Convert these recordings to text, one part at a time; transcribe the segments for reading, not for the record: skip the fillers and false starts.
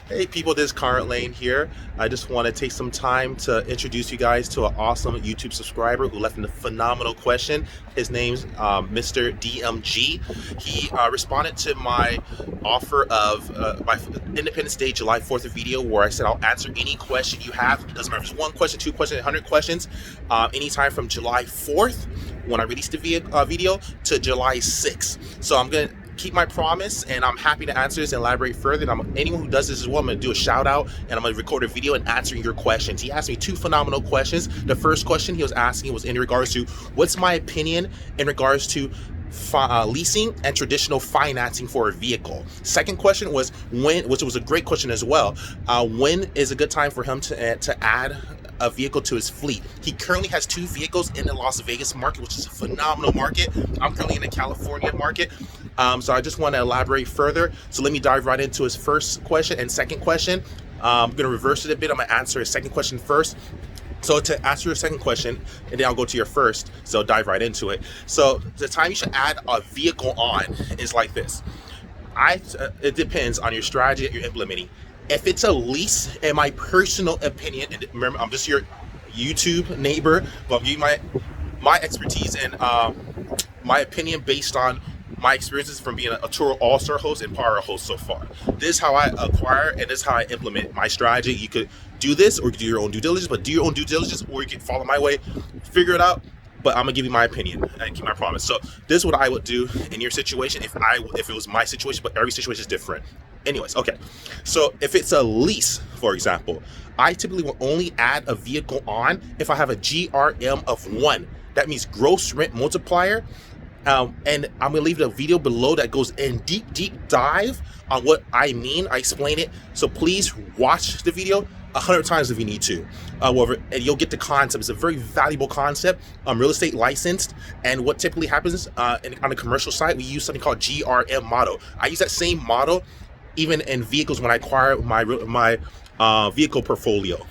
Hey people, this is Conrad Layn here. I just want to take some time to introduce you guys to an awesome YouTube subscriber who left a phenomenal question. His name's Mr. DMG. He responded to my offer of my Independence Day July 4th video where I said I'll answer any question you have. It doesn't matter if it's one question, two questions, 100 questions, anytime from July 4th when I released the video to July 6th. So I'm going to keep my promise, and I'm happy to answer this and elaborate further. And anyone who does this as well, I'm going to do a shout out and I'm going to record a video and answering your questions. He asked me two phenomenal questions. The first question he was asking was in regards to what's my opinion in regards to leasing and traditional financing for a vehicle. Second question was when, which was a great question as well, when is a good time for him to add a vehicle to his fleet. He currently has two vehicles in the Las Vegas market, which is a phenomenal market. I'm currently in the California market. So I just want to elaborate further. So let me dive right into his first question and second question. I'm going to reverse it a bit. I'm going to answer his second question first. So to answer your second question, and then I'll go to your first, so dive right into it. So the time you should add a vehicle on is like this. It depends on your strategy that you're implementing. If it's a lease, in my personal opinion, and remember, I'm just your YouTube neighbor, but I'm giving my expertise and my opinion based on my experiences from being a Turo All-Star host and Power host so far. This is how I acquire and this is how I implement my strategy. You could do this or do your own due diligence, but do your own due diligence, or you can follow my way, figure it out. But I'm gonna give you my opinion and keep my promise. So this is what I would do in your situation if it was my situation, but every situation is different. Anyways, okay. So if it's a lease, for example, I typically will only add a vehicle on if I have a GRM of 1. That means gross rent multiplier. And I'm gonna leave the video below that goes in deep dive on what I mean. I explain it. So please watch the video 100 times if you need to. And you'll get the concept. It's a very valuable concept. I'm real estate licensed, and what typically happens on the commercial side, we use something called GRM model. I use that same model even in vehicles when I acquire my vehicle portfolio.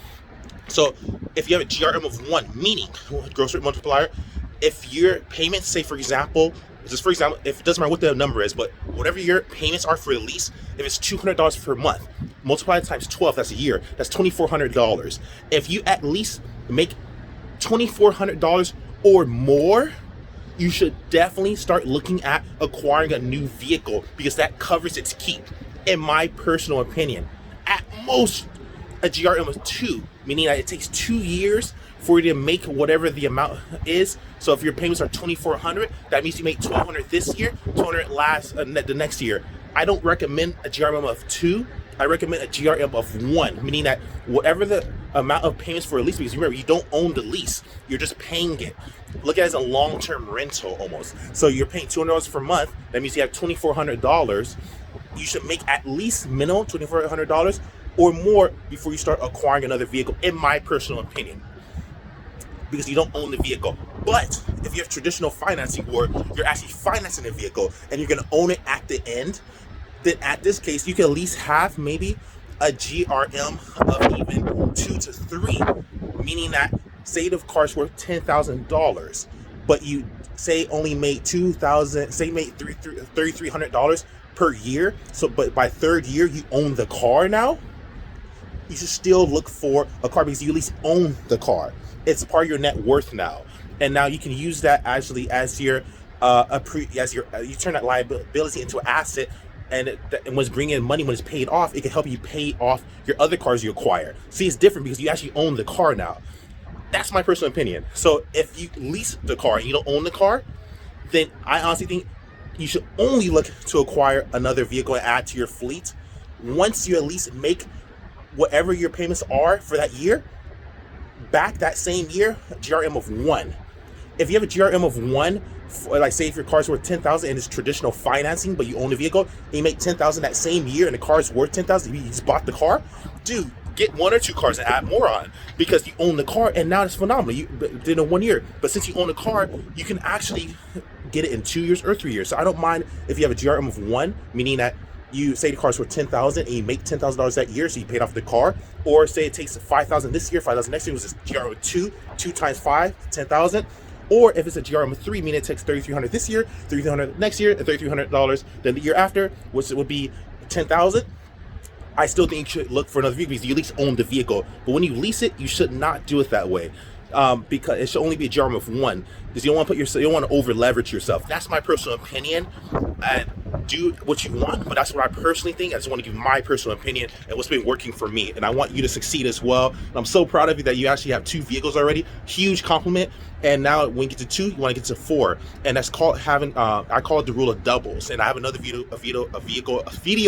So if you have a GRM of 1, meaning gross rate multiplier, if your payments, say for example, if it doesn't matter what the number is, but whatever your payments are for a lease, if it's $200 per month, multiply it times 12, that's a year, that's $2,400. If you at least make $2,400 or more, you should definitely start looking at acquiring a new vehicle, because that covers its keep, in my personal opinion. At most, a GRM of 2, meaning that it takes 2 years for you to make whatever the amount is. So if your payments are $2,400, that means you make $1,200 this year, $200 the next year. I don't recommend a GRM of 2. I recommend a GRM of 1, meaning that whatever the amount of payments for a lease, because remember, you don't own the lease, you're just paying it. Look at it as a long-term rental almost. So you're paying $200 per month. That means you have $2,400. You should make at least minimum $2,400 or more before you start acquiring another vehicle, in my personal opinion, because you don't own the vehicle. But if you have traditional financing, or you're actually financing a vehicle and you're going to own it at the end, then at this case, you can at least have maybe a GRM of even 2 to 3, meaning that say the car's worth $10,000, but you say only made $3,300 per year. So, but by third year, you own the car now. You should still look for a car because you at least own the car. It's part of your net worth now, and now you can use that actually as your you turn that liability into an asset, and when it's bringing in money, when it's paid off, it can help you pay off your other cars you acquire. See, it's different because you actually own the car now. That's my personal opinion. So if you lease the car and you don't own the car, then I honestly think you should only look to acquire another vehicle and add to your fleet once you at least make whatever your payments are for that year back that same year, GRM of 1. If you have a GRM of 1, like say if your car's worth $10,000 and it's traditional financing, but you own the vehicle and you make $10,000 that same year and the car's worth $10,000, you just bought the car, dude, get 1 or 2 cars and add more on, because you own the car, and now it's phenomenal. You did in 1 year, but since you own a car, you can actually get it in 2 years or 3 years. So I don't mind if you have a GRM of 1, meaning that you say the car's worth $10,000 and you make $10,000 that year, so you paid off the car, or say it takes $5,000 this year, $5,000 next year, it was a GRM of 2 times 5, $10,000. Or if it's a GRM of 3, meaning it takes $3,300 this year, $3,300 next year, and $3,300 then the year after, which would be $10,000. I still think you should look for another vehicle because you at least own the vehicle. But when you lease it, you should not do it that way. Because it should only be a GRM of 1, because you don't want to you don't want to over leverage yourself. That's my personal opinion. And do what you want, but that's what I personally think. I just want to give my personal opinion and what's been working for me, and I want you to succeed as well. And I'm so proud of you that you actually have 2 vehicles already. Huge compliment. And now when you get to 2, you want to get to 4, and that's called having I call it the rule of doubles. And I have another video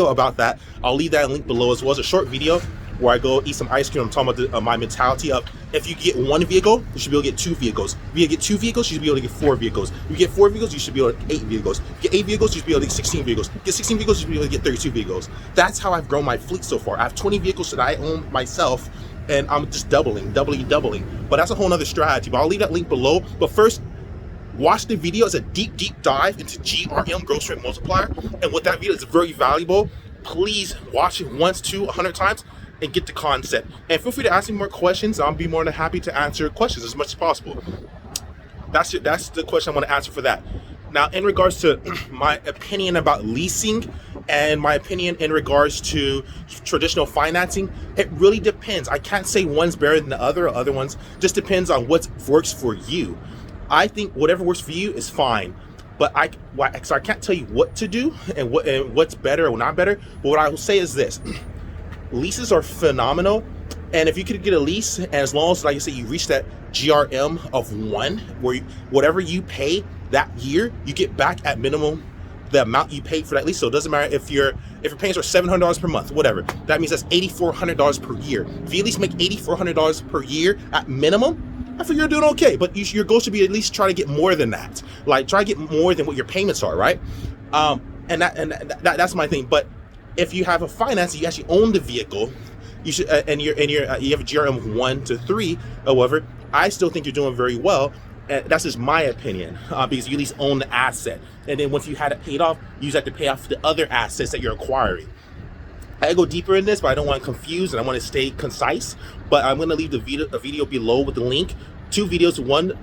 about that. I'll leave that link below as well as a short video where I go eat some ice cream. I'm talking about my mentality of, if you get 1 vehicle, you should be able to get 2 vehicles. If you get 2 vehicles, you should be able to get 4 vehicles. If you get 4 vehicles, you should be able to get 8 vehicles. If you get 8 vehicles, you should be able to get 16 vehicles. If you get 16 vehicles, you should be able to get 32 vehicles. That's how I've grown my fleet so far. I have 20 vehicles that I own myself, and I'm just doubling. But that's a whole nother strategy. But I'll leave that link below. But first, watch the video. It's a deep dive into GRM, gross rent multiplier. And what that video is very valuable. Please watch it once, 2, 100 times, and get the concept. And feel free to ask me more questions. I'll be more than happy to answer questions as much as possible. That's the question I want to answer for that. Now, in regards to my opinion about leasing and my opinion in regards to traditional financing, it really depends. I can't say one's better than the other, or other ones. Just depends on what works for you. I think whatever works for you is fine. But I can't tell you what to do and what's better or not better. But what I will say is this. Leases are phenomenal, and if you could get a lease, and as long as, like I said, you reach that GRM of 1, where whatever you pay that year, you get back at minimum the amount you paid for that lease. So it doesn't matter if your payments are $700 per month, whatever. That means that's $8,400 per year. If you at least make $8,400 per year at minimum, I figure you're doing okay. But your goal should be at least try to get more than that. Like, try to get more than what your payments are, right? And that's my thing. But if you have a finance, you actually own the vehicle, you should, and you have a GRM of 1 to 3. However, I still think you're doing very well. That's just my opinion, because you at least own the asset. And then once you had it paid off, you just have to pay off the other assets that you're acquiring. I go deeper in this, but I don't want to confuse, and I want to stay concise. But I'm going to leave a video below with the link. 2 videos. One,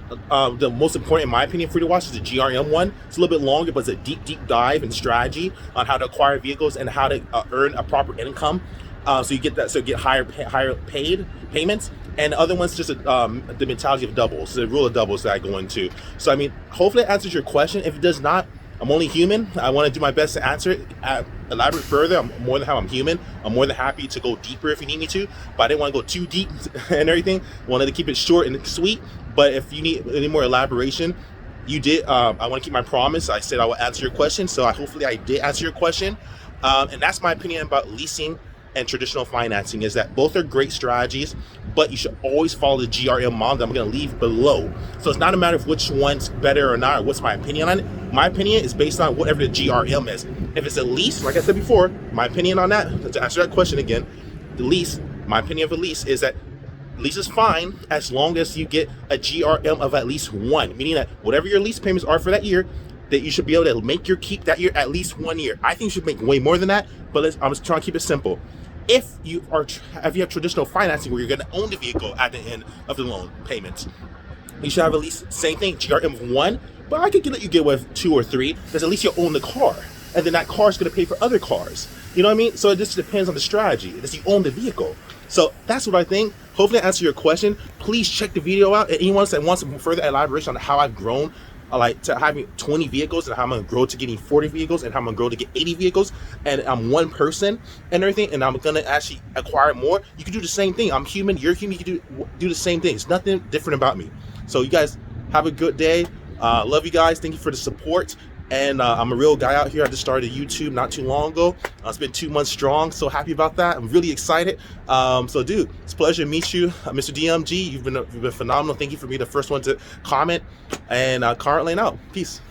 the most important in my opinion for you to watch is the GRM one. It's a little bit longer, but it's a deep dive and strategy on how to acquire vehicles and how to earn a proper income. So you get that, so you get higher paid payments. And the other one's just the mentality of doubles, the rule of doubles that I go into. So I mean, hopefully it answers your question. If it does not, I'm only human. I want to do my best to answer it, elaborate further. I'm more than how I'm human. I'm more than happy to go deeper if you need me to, but I didn't want to go too deep and everything. Wanted to keep it short and sweet. But if you need any more elaboration, you did. I want to keep my promise. I said I will answer your question, so hopefully I did answer your question. And that's my opinion about leasing and traditional financing, is that both are great strategies, but you should always follow the GRM model that I'm going to leave below. So it's not a matter of which one's better or not, or what's my opinion on it. My opinion is based on whatever the GRM is. If it's a lease, like I said before, my opinion on that, to answer that question again, the lease, my opinion of a lease is that lease is fine as long as you get a GRM of at least 1, meaning that whatever your lease payments are for that year, that you should be able to make your keep that year at least 1 year. I think you should make way more than that, but I'm just trying to keep it simple. If you have traditional financing where you're going to own the vehicle at the end of the loan payments, you should have at least same thing, GRM of 1, but I could let you get with 2 or 3, because at least you'll own the car, and then that car is going to pay for other cars. You know what I mean? So it just depends on the strategy. That you own the vehicle. So that's what I think. Hopefully I answer your question. Please check the video out. And anyone that wants some further elaboration on how I've grown, like to having 20 vehicles, and how I'm going to grow to getting 40 vehicles, and how I'm going to grow to get 80 vehicles, and I'm one person and everything, and I'm going to actually acquire more. You can do the same thing. I'm human, you're human, you can do the same thing. It's nothing different about me. So you guys have a good day. Love you guys. Thank you for the support. And I'm a real guy out here. I just started YouTube not too long ago. It's been 2 months strong. So happy about that. I'm really excited. So dude, it's a pleasure to meet you, Mr. DMG. You've been phenomenal. Thank you for being the first one to comment. And Conrad Layn out. Peace.